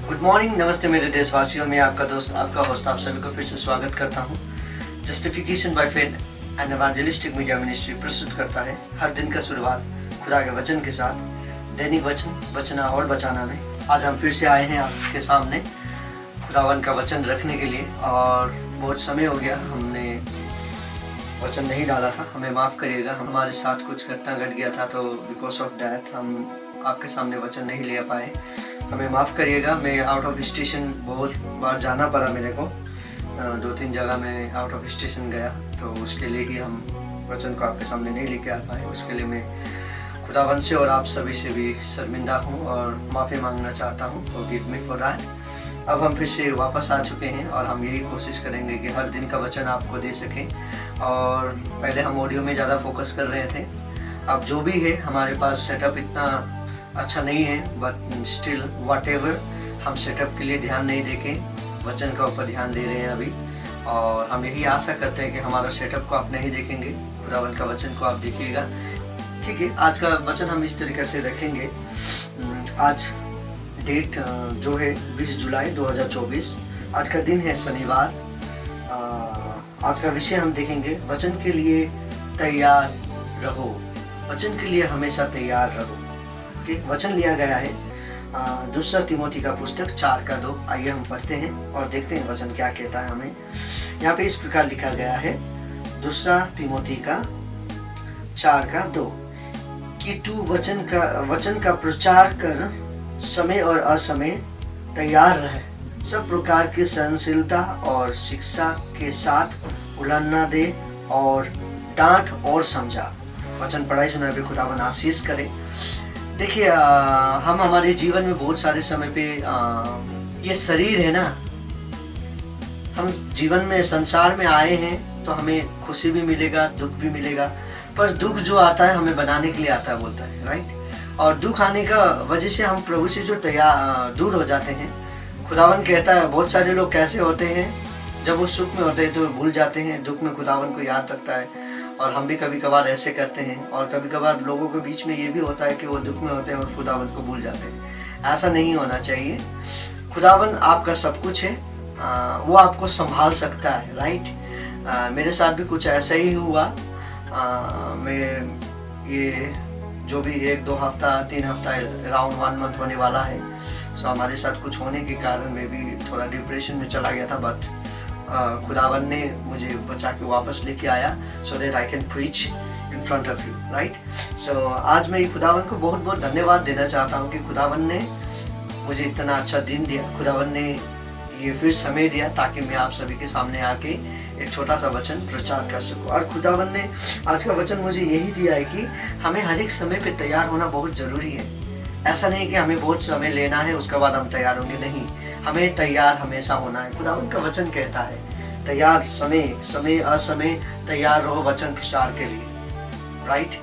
Good morning, नमस्ते मेरे देशवासियों। मैं आपका दोस्त, आपका होस्ट, आप सभी को फिर से स्वागत करता हूँ। Justification by faith and evangelistic media ministry प्रस्तुत करता है हर दिन का शुरुआत खुदा के वचन के साथ, दैनिक वचन बचना और बचाना में। आज हम फिर से आए हैं आपके सामने खुदावन का वचन रखने के लिए, और बहुत समय हो गया हमने वचन नहीं डाला था, हमें माफ़ करिएगा। हमारे साथ कुछ घटना घट गया था, तो बिकॉज ऑफ डैट हम आपके सामने वचन नहीं ले पाए, हमें माफ़ करिएगा। मैं आउट ऑफ स्टेशन बहुत बार जाना पड़ा मेरे को, 2-3 जगह मैं आउट ऑफ स्टेशन गया, तो उसके लिए ही हम वचन को आपके सामने नहीं लेके आ पाए। उसके लिए मैं खुदावन से और आप सभी से भी शर्मिंदा हूँ और माफ़ी मांगना चाहता हूँ। Forgive me for that. अब हम फिर से वापस आ चुके हैं और हम यही कोशिश करेंगे कि हर दिन का वचन आपको दे सकें। और पहले हम ऑडियो में ज़्यादा फोकस कर रहे थे, अब जो भी है हमारे पास सेटअप इतना अच्छा नहीं है, बट स्टिल वट एवर हम सेटअप के लिए ध्यान नहीं देके वचन का ऊपर ध्यान दे रहे हैं अभी। और हम यही आशा करते हैं कि हमारा सेटअप को आप नहीं देखेंगे, खुदावन का वचन को आप देखिएगा। ठीक है, आज का वचन हम इस तरीके से रखेंगे। आज डेट जो है 20 जुलाई 2024, आज का दिन है शनिवार। आज का विषय हम देखेंगे, वचन के लिए तैयार रहो। वचन के लिए हमेशा तैयार रहो। वचन लिया गया है दूसरा तिमोथी का पुस्तक 4:2। आइए हम पढ़ते हैं और देखते हैं वचन क्या कहता है हमें। यहाँ पे इस प्रकार लिखा गया है, दूसरा तिमोथी का 4:2 कि तू वचन का प्रचार कर, समय और असमय तैयार रहे, सब प्रकार की सहनशीलता और शिक्षा के साथ उलझना दे और डांट और समझा। वचन पढ़ाई सुनाई पे खुदावन आशीष करे। देखिए, हम हमारे जीवन में बहुत सारे समय पे ये शरीर है ना, हम जीवन में संसार में आए हैं तो हमें खुशी भी मिलेगा, दुख भी मिलेगा, पर दुख जो आता है हमें बनाने के लिए आता है, बोलता है, राइट। और दुख आने का वजह से हम प्रभु से जो दूर हो जाते हैं। खुदावन कहता है, बहुत सारे लोग कैसे होते हैं, जब वो सुख में होते हैं तो भूल जाते हैं, दुख में खुदावन को याद रखता है। और हम भी कभी कभार ऐसे करते हैं, और कभी कभार लोगों के बीच में ये भी होता है कि वो दुख में होते हैं और खुदावन को भूल जाते हैं। ऐसा नहीं होना चाहिए। खुदावन आपका सब कुछ है, वो आपको संभाल सकता है, राइट। मेरे साथ भी कुछ ऐसा ही हुआ। मैं ये जो भी 1-2 हफ्ता 3 हफ्ता अराउंड 1 मंथ होने वाला है, सो हमारे साथ कुछ होने के कारण मैं भी थोड़ा डिप्रेशन में चला गया था, बट खुदावन ने मुझे बचा के वापस लेके आया, so that I can preach in front of you, right. So आज मैं खुदावन को बहुत बहुत धन्यवाद देना चाहता हूँ कि खुदावन ने मुझे इतना अच्छा दिन दिया, खुदावन ने ये फिर समय दिया ताकि मैं आप सभी के सामने आके एक छोटा सा वचन प्रचार कर सकूं। और खुदावन ने आज का वचन मुझे यही दिया है कि हमें हर एक समय पे तैयार होना बहुत जरूरी है। ऐसा नहीं कि हमें बहुत समय लेना है उसके बाद हम तैयार होंगे, नहीं, हमें तैयार हमेशा होना है। खुदावन का वचन कहता है, तैयार समय असमय तैयार रहो वचन प्रचार के लिए, राइट।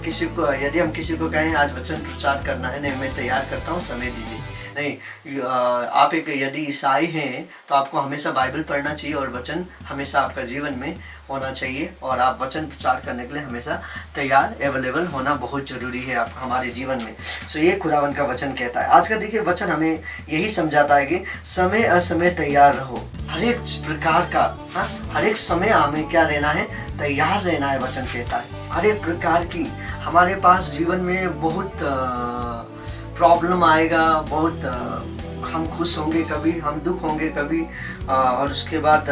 किसी को यदि हम किसी को कहें आज वचन प्रचार करना है, नहीं मैं तैयार करता हूँ, समय दीजिए, नहीं। आप एक यदि ईसाई हैं तो आपको हमेशा बाइबल पढ़ना चाहिए और वचन हमेशा आपका जीवन में होना चाहिए, और आप वचन प्रचार करने के लिए हमेशा तैयार अवेलेबल होना बहुत जरूरी है आप हमारे जीवन में। सो ये खुदावन का वचन कहता है। आज का देखिए वचन हमें यही समझाता है कि समय असमय तैयार रहो। हर एक प्रकार का हर एक समय हमें क्या रहना है, तैयार रहना है। वचन कहता है हर एक प्रकार की हमारे पास जीवन में बहुत प्रॉब्लम आएगा, बहुत हम खुश होंगे कभी, हम दुख होंगे कभी, और उसके बाद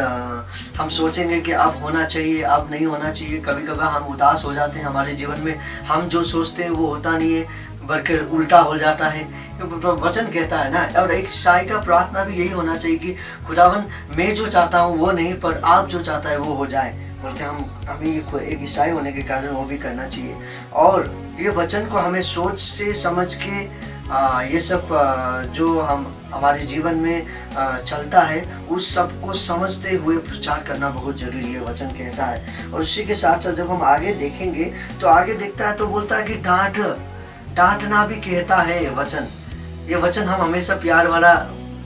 हम सोचेंगे कि अब होना चाहिए, अब नहीं होना चाहिए। कभी कभार हम उदास हो जाते हैं हमारे जीवन में, हम जो सोचते हैं वो होता नहीं है, बल्कि उल्टा हो जाता है। क्योंकि वचन कहता है ना, और एक ईसाई का प्रार्थना भी यही होना चाहिए कि खुदावन मैं जो चाहता हूँ वो नहीं, पर आप जो चाहता है वो हो जाए, बल्कि हमें एक ईसाई होने के कारण वो भी करना चाहिए। और ये वचन को हमें सोच से समझ के ये सब जो हम हमारे जीवन में चलता है उस सब को समझते हुए प्रचार करना बहुत जरूरी है, वचन कहता है। और उसी के साथ साथ जब हम आगे देखेंगे तो आगे देखता है तो बोलता है कि डांटना भी कहता है वचन। ये वचन हम हमेशा प्यार वाला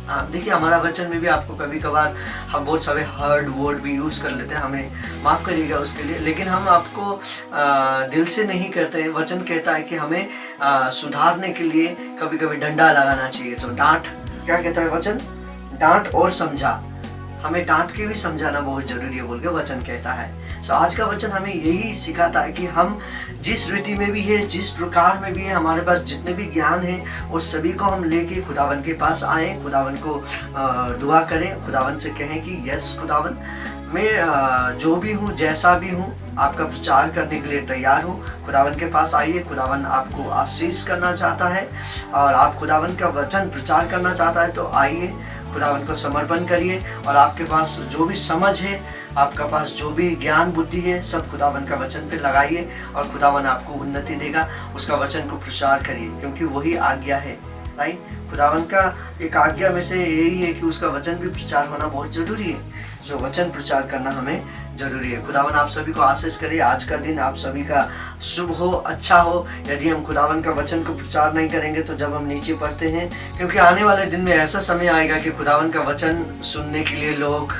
देखिए हमारा वचन में भी आपको कभी कभार हम बहुत सारे हार्ड वर्ड भी यूज़ कर लेते हैं, हमें माफ़ करिएगा उसके लिए, लेकिन हम आपको दिल से नहीं करते हैं। वचन कहता है कि हमें सुधारने के लिए कभी कभी डंडा लगाना चाहिए। तो डांट क्या कहता है वचन? डांट और समझा। हमें डांट के भी समझाना बहुत जरूरी है बोल के वचन कहता है। सो आज का वचन हमें यही सिखाता है कि हम जिस रीति में भी है, जिस प्रकार में भी है, हमारे पास जितने भी ज्ञान है वो सभी को हम लेके खुदावन के पास आए, खुदावन को दुआ करें, खुदावन से कहें कि यस खुदावन, मैं जो भी हूँ, जैसा भी हूँ, आपका प्रचार करने के लिए तैयार हूँ। खुदावन के पास आइए, खुदावन आपको आशीष करना चाहता है और आप खुदावन का वचन प्रचार करना चाहता है तो आइए, खुदावन को समर्पण करिए और आपके पास जो भी समझ है, आपका पास जो भी ज्ञान बुद्धि है, सब खुदावन का वचन पे लगाइए और खुदावन आपको उन्नति देगा। उसका वचन को प्रचार करिए क्योंकि वही आज्ञा है, राइट? खुदावन का एक आज्ञा में से यही है कि उसका वचन भी प्रचार होना बहुत जरूरी है। जो वचन प्रचार करना हमें जरूरी है। खुदावन आप सभी को आशीष करे। आज का दिन आप सभी का शुभ हो, अच्छा हो। यदि हम खुदावन का वचन को प्रचार नहीं करेंगे तो जब हम नीचे पड़ते हैं, क्योंकि आने वाले दिन में ऐसा समय आएगा कि खुदावन का वचन सुनने के लिए लोग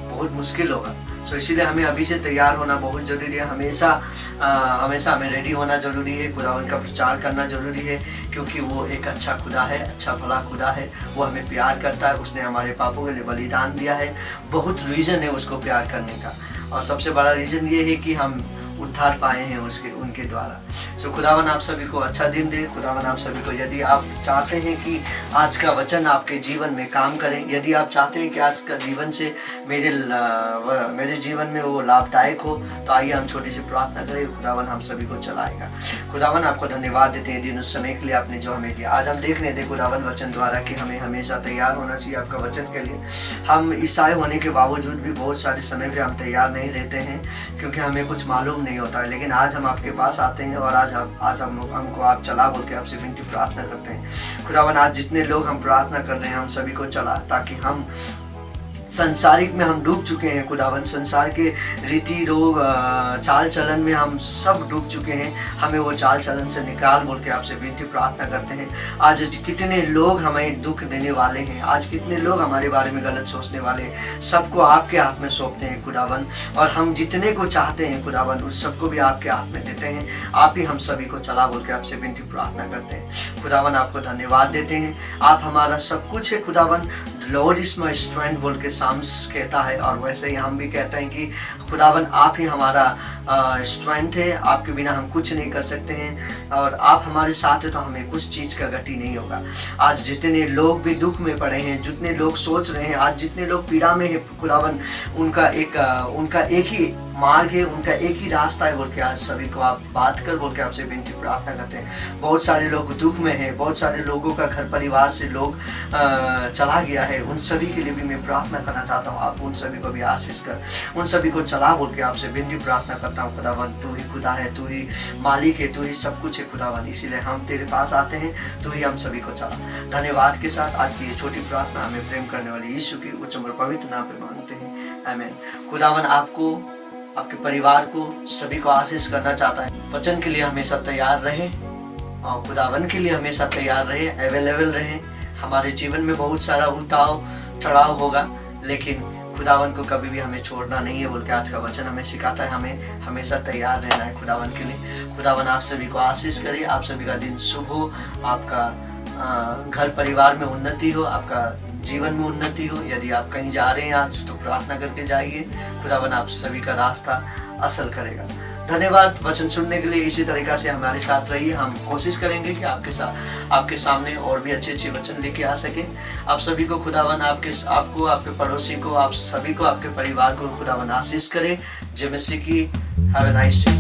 बहुत मुश्किल होगा। सो इसीलिए हमें अभी से तैयार होना बहुत जरूरी है। हमेशा हमें रेडी होना जरूरी है। खुदावन का प्रचार करना जरूरी है क्योंकि वो एक अच्छा खुदा है, अच्छा भला खुदा है। वो हमें प्यार करता है, उसने हमारे पापों के लिए बलिदान दिया है। बहुत रीज़न है उसको प्यार करने का और सबसे बड़ा रीज़न ये है कि हम उद्धार पाए हैं उनके द्वारा। सो खुदावन आप सभी को अच्छा दिन दे। खुदावन आप सभी को, यदि आप चाहते हैं कि आज का वचन आपके जीवन में काम करें, यदि आप चाहते हैं कि आज का जीवन से मेरे जीवन में वो लाभदायक हो, तो आइए हम छोटी सी प्रार्थना करें। खुदावन हम सभी को चलाएगा। खुदावन आपको धन्यवाद देते हैं दिन उस समय के लिए आपने जो हमें दिया। आज हम देख रहे थे खुदावन वचन द्वारा कि हमें हमेशा तैयार होना चाहिए आपका वचन के लिए। हम ईसाई होने के बावजूद भी बहुत सारे समय पे हम तैयार नहीं रहते हैं क्योंकि हमें कुछ मालूम नहीं होता है। लेकिन आज हम आपके पास आते हैं और आज हमको आप चला बोल के आपसे विनती प्रार्थना करते हैं। खुदावन आज जितने लोग हम प्रार्थना कर रहे हैं हम सभी को चला, ताकि हम संसारिक में हम डूब चुके हैं खुदावन। संसार के रीति रोग चाल चलन में हम सब डूब चुके हैं। हमें वो चाल चलन से निकाल बोल के आपसे विनती प्रार्थना करते हैं। आज कितने लोग हमें दुख देने वाले हैं, आज कितने लोग हमारे बारे में गलत सोचने वाले हैं, सबको आपके हाथ में सौंपते हैं खुदावन। और हम जितने को चाहते हैं खुदावन उस सबको भी आपके हाथ में देते हैं। आप ही हम सभी को चला बोल के आपसे विनती प्रार्थना करते हैं। खुदावन आपको धन्यवाद देते हैं। आप हमारा सब कुछ है खुदावन। लॉर्ड इज माई स्ट्रेंथ बोल के साम्स कहता है और वैसे ही हम भी कहते हैं कि खुदावन आप ही हमारा स्ट्रेंथ है। आपके बिना हम कुछ नहीं कर सकते हैं और आप हमारे साथ है तो हमें कुछ चीज़ का गति नहीं होगा। आज जितने लोग भी दुख में पड़े हैं, जितने लोग सोच रहे हैं, आज जितने लोग पीड़ा में है खुदावन, उनका एक ही मार्ग है, उनका एक ही रास्ता है बोल के आज सभी को आप बात कर बोल के आपसे विनती प्रार्थना करते हैं। बहुत सारे लोग दुख में हैं, बहुत सारे लोगों का घर परिवार से लोग चला गया है। उन सभी के लिए भी मैं प्रार्थना करना चाहता हूँ। आप उन सभी को भी आशीष कर, उन सभी को चला बोल के आपसे विनती प्रार्थना करता हूँ। खुदावन तू ही खुदा है, तू ही मालिक है, तू ही सब कुछ है खुदावन। इसीलिए हम तेरे पास आते हैं, तू ही हम सभी को चला। धन्यवाद के साथ आज की ये छोटी प्रार्थना हमें प्रेम करने वाले यीशु की उच्च और पवित्र नाम पे मांगते हैं, आमीन। खुदावन आपको, आपके परिवार को, सभी को आशीष करना चाहता है। वचन के लिए हमेशा तैयार रहे और खुदावन के लिए हमेशा तैयार रहे, अवेलेबल रहे। हमारे जीवन में बहुत सारा उतार चढ़ाव होगा लेकिन खुदावन को कभी भी हमें छोड़ना नहीं है बोल के आज का वचन हमें सिखाता है। हमें हमेशा तैयार रहना है खुदावन के लिए। खुदावन आप सभी को आशीष करे, आप सभी का दिन शुभ हो, आपका घर परिवार में उन्नति हो, आपका जीवन में उन्नति हो। यदि आप कहीं जा रहे हैं आज तो प्रार्थना करके जाइए। खुदावन आप सभी का रास्ता असल करेगा। धन्यवाद वचन सुनने के लिए। इसी तरीका से हमारे साथ रहिए। हम कोशिश करेंगे कि आपके सामने और भी अच्छे अच्छे वचन लेके आ सके। आप सभी को खुदावन आपको, आपके पड़ोसी को, आप सभी को, आपके परिवार को खुदावन आशीष करे। जय मसीह की। Have a nice day.